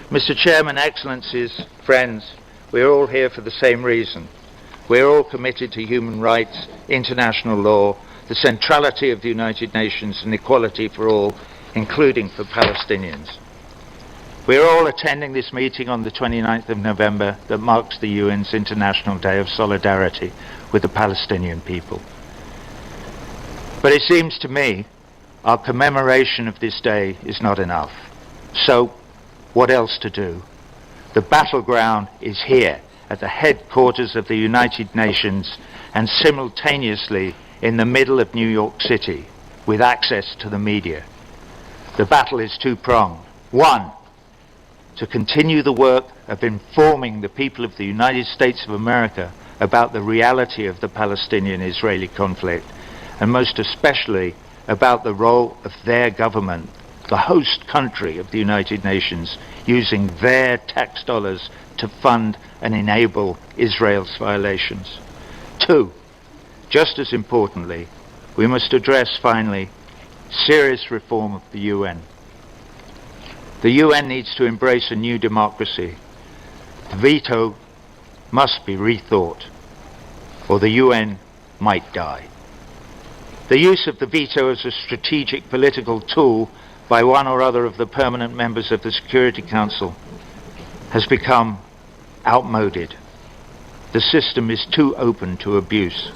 Mr. Chairman, Excellencies, friends, we are all here for the same reason. We are all committed to human rights, international law, the centrality of the United Nations and equality for all, including for Palestinians. We are all attending this meeting on the 29th of November that marks the UN's International Day of Solidarity with the Palestinian people. But it seems to me our commemoration of this day is not enough. So, what else to do? The battleground is here at the headquarters of the United Nations and simultaneously in the middle of New York City with access to the media. The battle is two-pronged. One, to continue the work of informing the people of the United States of America about the reality of the Palestinian-Israeli conflict, and most especially about the role of their government, the host country of the United Nations, using their tax dollars to fund and enable Israel's violations. Two, just as importantly, we must address finally serious reform of the UN. The UN needs to embrace a new democracy. The veto must be rethought, or the UN might die. The use of the veto as a strategic political tool by one or other of the permanent members of the Security Council has become outmoded. The system is too open to abuse.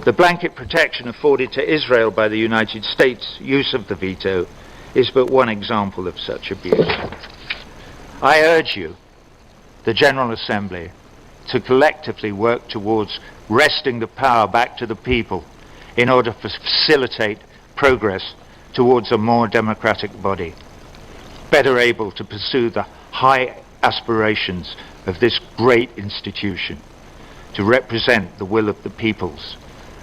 The blanket protection afforded to Israel by the United States' use of the veto is but one example of such abuse. I urge you, the General Assembly, to collectively work towards wresting the power back to the people in order to facilitate progress towards a more democratic body, better able to pursue the high aspirations of this great institution, to represent the will of the peoples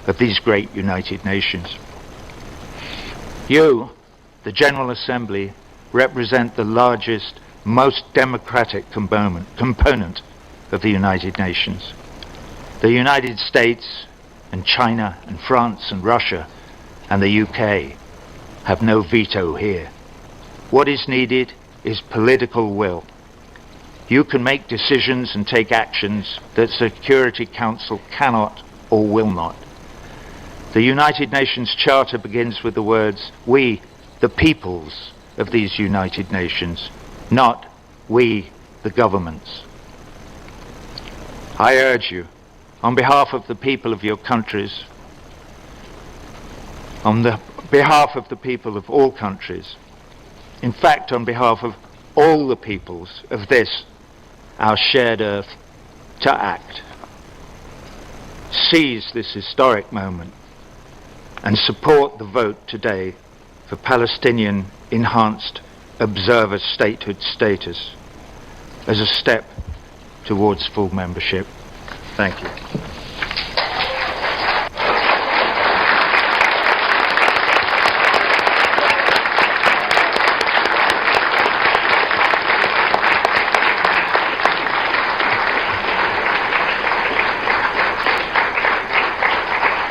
of these great United Nations. You, the General Assembly, represent the largest, most democratic component of the United Nations. The United States and China and France and Russia and the UK have no veto here. What is needed is political will. You can make decisions and take actions that the Security Council cannot or will not. The United Nations Charter begins with the words, "We, the peoples of these United Nations," not "we, the governments." I urge you, on behalf of the people of your countries, on the behalf of the people of all countries, in fact on behalf of all the peoples of this, our shared earth, to act. Seize this historic moment and support the vote today for Palestinian enhanced observer statehood status as a step towards full membership. Thank you.